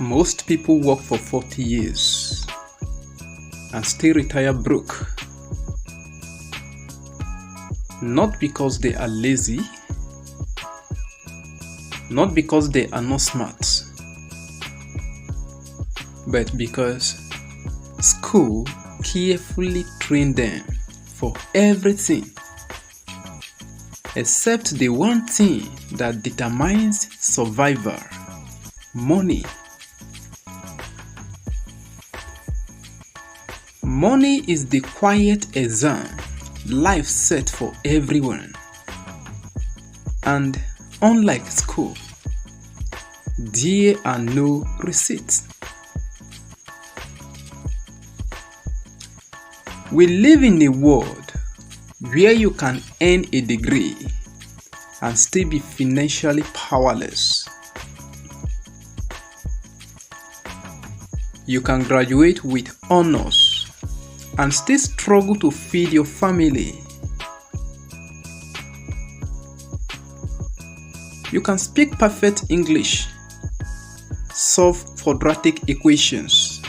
Most people work for 40 years and still retire broke. Not because they are lazy, not because they are not smart, but because school carefully trained them for everything except the one thing that determines survival: money. Money is the quiet exam life set for everyone. And unlike school, there are no receipts. We live in a world where you can earn a degree and still be financially powerless. You can graduate with honors and still struggle to feed your family. You can speak perfect English, solve quadratic equations,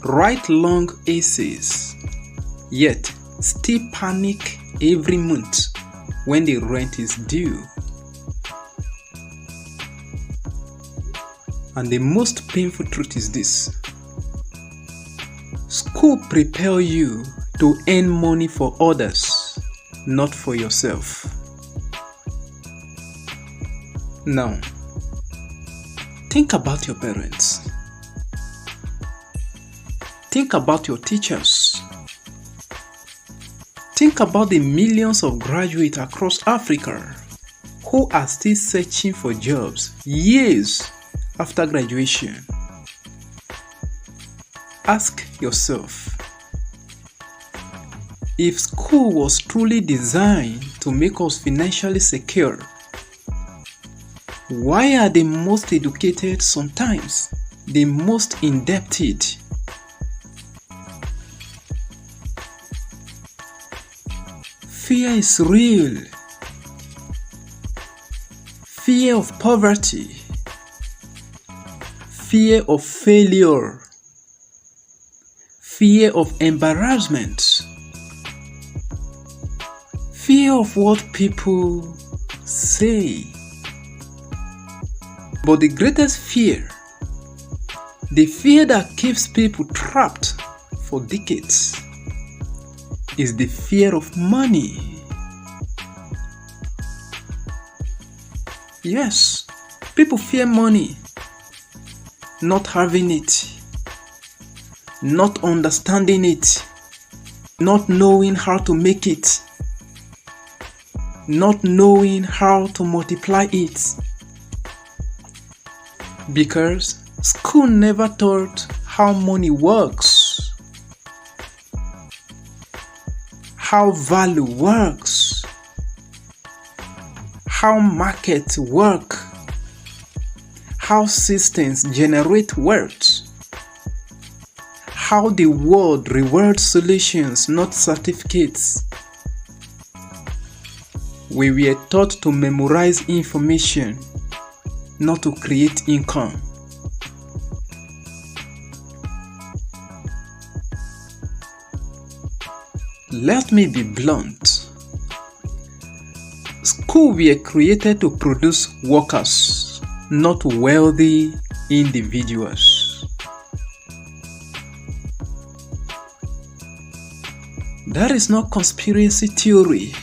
write long essays, yet still panic every month when the rent is due. And the most painful truth is this: school prepares you to earn money for others, not for yourself. Now, think about your parents. Think about your teachers. Think about the millions of graduates across Africa who are still searching for jobs years after graduation. Ask yourself, if school was truly designed to make us financially secure, why are the most educated sometimes the most indebted? Fear is real. Fear of poverty. Fear of failure. Fear of embarrassment. Fear of what people say. But the greatest fear, the fear that keeps people trapped for decades, is the fear of money. Yes, people fear money, not having it, not understanding it, not knowing how to make it, not knowing how to multiply it. Because school never taught how money works, how value works, how markets work, how systems generate wealth, how the world rewards solutions, not certificates. We were taught to memorize information, not to create income. Let me be blunt. Schools were created to produce workers, not wealthy individuals. That is not conspiracy theory.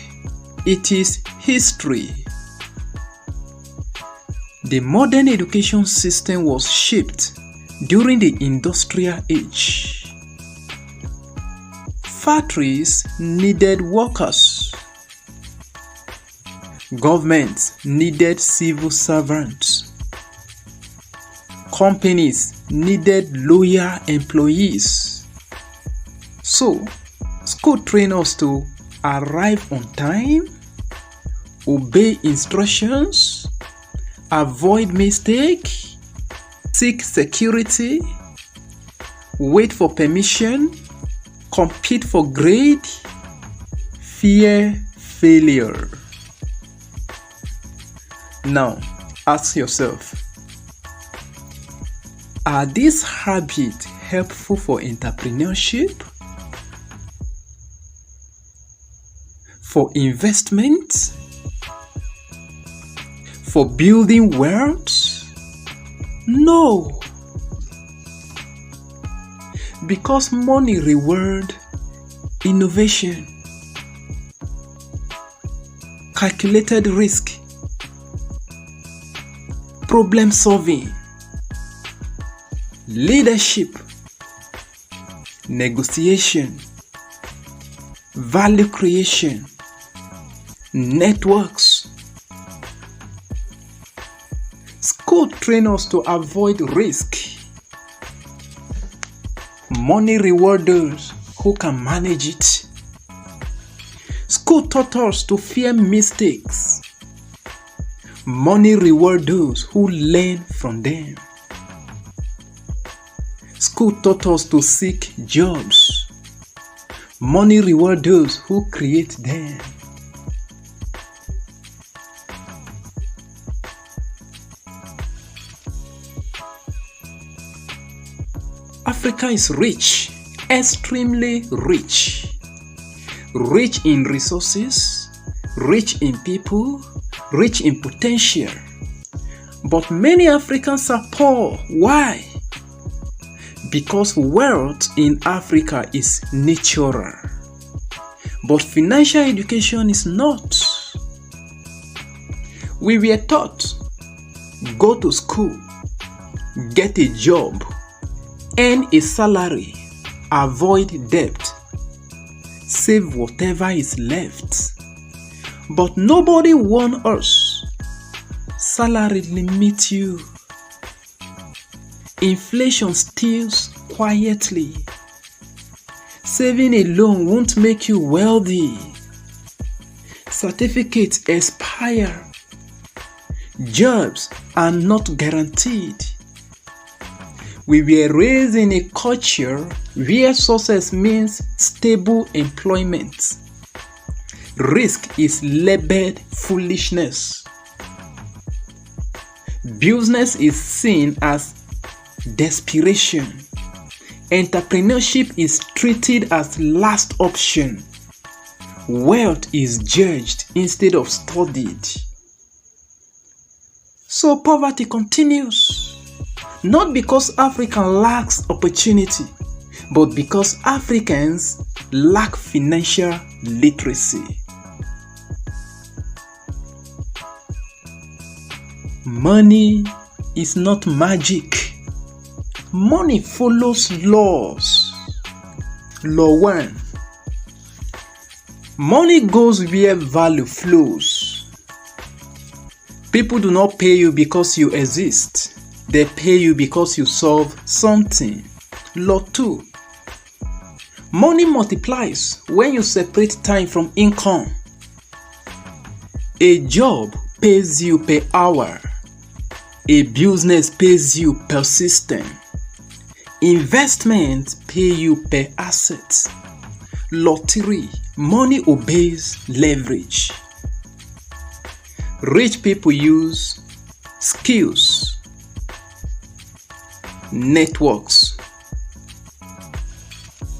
It is history. The modern education system was shaped during the industrial age. Factories needed workers. Governments needed civil servants. Companies needed loyal employees. So, school trained us to arrive on time, obey instructions, avoid mistake, seek security, wait for permission, compete for grade, fear failure. Now, ask yourself, Are these habits helpful for entrepreneurship? For investment? For building wealth? No. Because money rewards innovation, calculated risk, problem solving, leadership, negotiation, value creation, networks. School train us to avoid risk. Money rewards those who can manage it. School taught us to fear mistakes. Money rewards those who learn from them. School taught us to seek jobs. Money rewards those who create them. Africa is rich, extremely rich. Rich in resources, rich in people, rich in potential. But many Africans are poor. Why? Because wealth in Africa is natural, but financial education is not. We were taught, go to school, get a job, earn a salary, avoid debt, save whatever is left. But nobody warned us. Salary limits you. Inflation steals quietly. Saving alone won't make you wealthy. Certificates expire. Jobs are not guaranteed. We were raised in a culture where success means stable employment. Risk is labeled foolishness. Business is seen as desperation. Entrepreneurship is treated as last option. Wealth is judged instead of studied. So poverty continues. Not because Africa lacks opportunity, but because Africans lack financial literacy. Money is not magic. Money follows laws. Law 1. Money goes where value flows. People do not pay you because you exist. They pay you because you solve something. Law 2. Money multiplies when you separate time from income. A job pays you per hour. A business pays you per system. Investment pay you per asset. Law 3. Money obeys leverage. Rich people use skills, networks,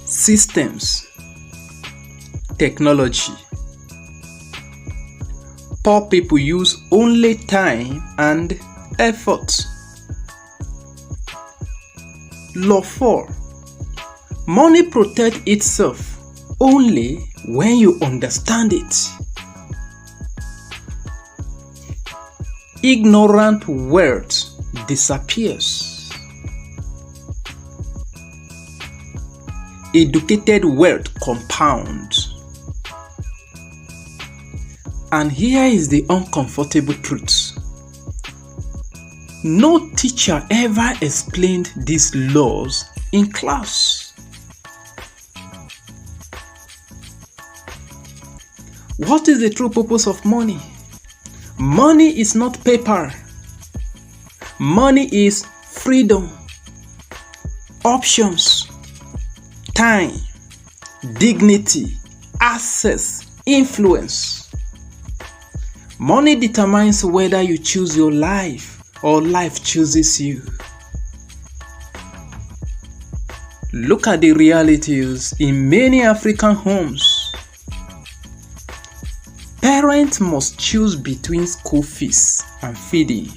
systems, technology. Poor people use only time and effort. Law 4. Money protects itself only when you understand it. Ignorant wealth disappears. Educated wealth compounds. And here is the uncomfortable truth. No teacher ever explained these laws in class. What is the true purpose of money? Money is not paper. Money is freedom, options, time, dignity, access, influence. Money determines whether you choose your life or life chooses you. Look at the realities in many African homes. Parents must choose between school fees and feeding.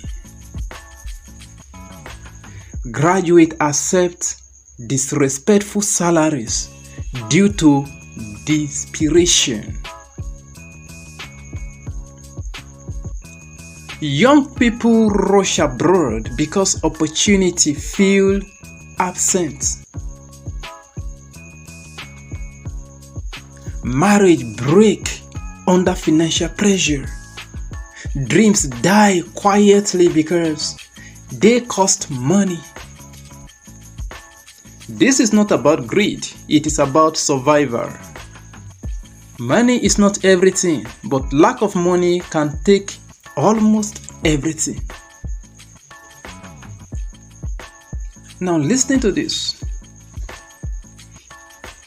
Graduates accept disrespectful salaries due to desperation. Young people rush abroad because opportunity feel absent. Marriage break under financial pressure. Dreams die quietly because they cost money. This is not about greed, it is about survival. Money is not everything, but lack of money can take almost everything. Now listen to this.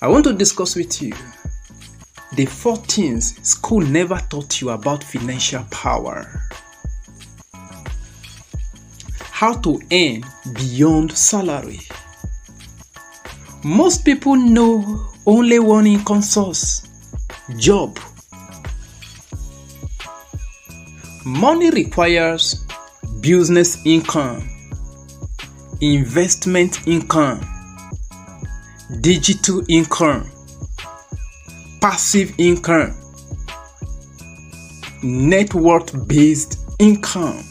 I want to discuss with you the 4 things school never taught you about financial power. How to earn beyond salary. Most people know only one income source: job. Money requires business income, investment income, digital income, passive income, net worth-based income.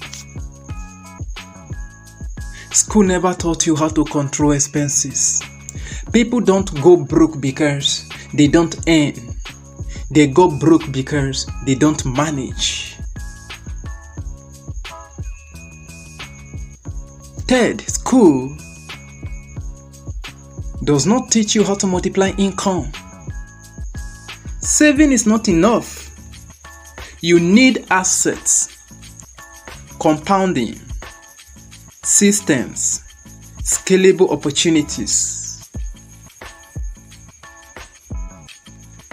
School never taught you how to control expenses. People don't go broke because they don't earn. They go broke because they don't manage. Third, school does not teach you how to multiply income. Saving is not enough. You need assets, compounding, systems, scalable opportunities.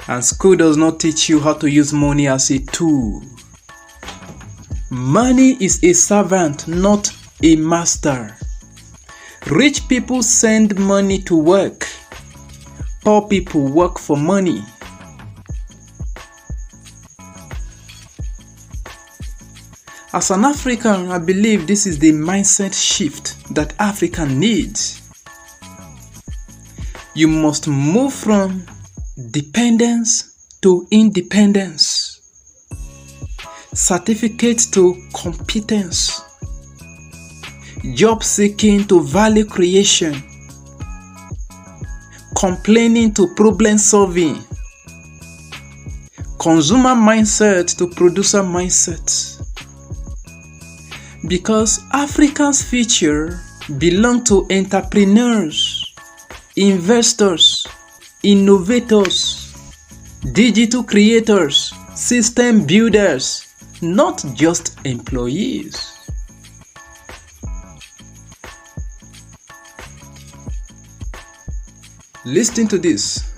And school does not teach you how to use money as a tool. Money is a servant, not a master. Rich people send money to work. Poor people work for money. As an African, I believe this is the mindset shift that Africa needs. You must move from dependence to independence, certificate to competence, job seeking to value creation, complaining to problem solving, consumer mindset to producer mindset. Because Africa's future belongs to entrepreneurs, investors, innovators, digital creators, system builders, not just employees. Listen to this.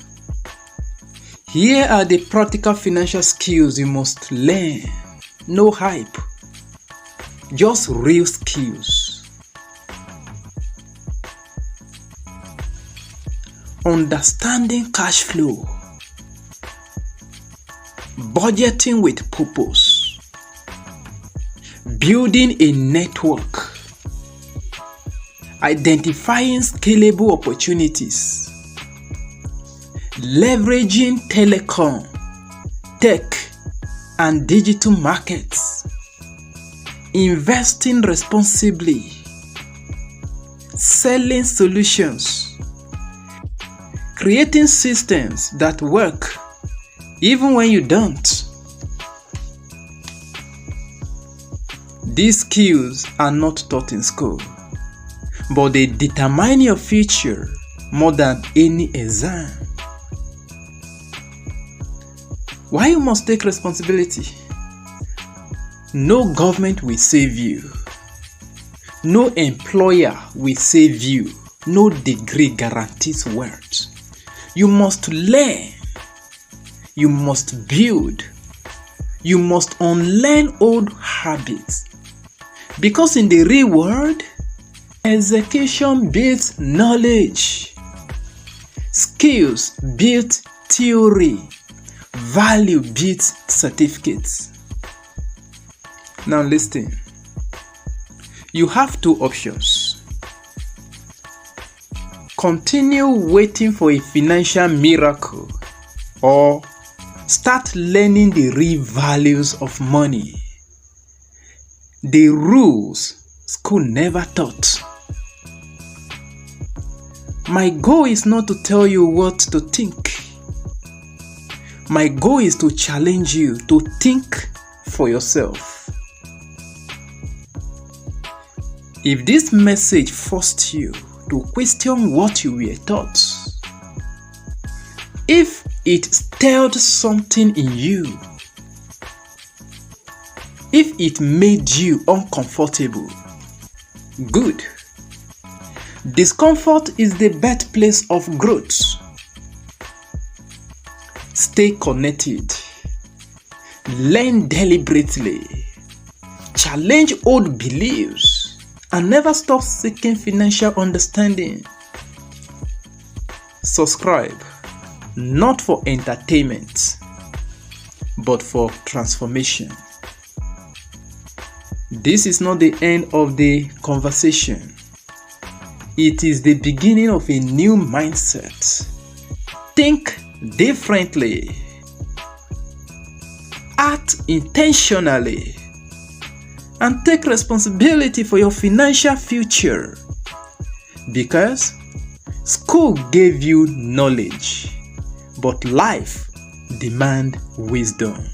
Here are the practical financial skills you must learn. No hype, just real skills. Understanding cash flow, budgeting with purpose, building a network, identifying scalable opportunities, leveraging telecom, tech, and digital markets, investing responsibly, selling solutions, creating systems that work even when you don't. These skills are not taught in school, but they determine your future more than any exam. Why you must take responsibility? No government will save you. No employer will save you. No degree guarantees wealth. You must learn. You must build. You must unlearn old habits. Because in the real world, execution builds knowledge. Skills build theory. Value builds certificates. Now listen. You have two options. Continue waiting for a financial miracle or start learning the real values of money. The rules school never taught. My goal is not to tell you what to think. My goal is to challenge you to think for yourself. If this message forced you to question what you were taught, if it stirred something in you, if it made you uncomfortable, good. Discomfort is the birthplace of growth. Stay connected. Learn deliberately. Challenge old beliefs and never stop seeking financial understanding. Subscribe, not for entertainment, but for transformation. This is not the end of the conversation. It is the beginning of a new mindset. Think differently. Act intentionally. And take responsibility for your financial future. Because school gave you knowledge, but life demands wisdom.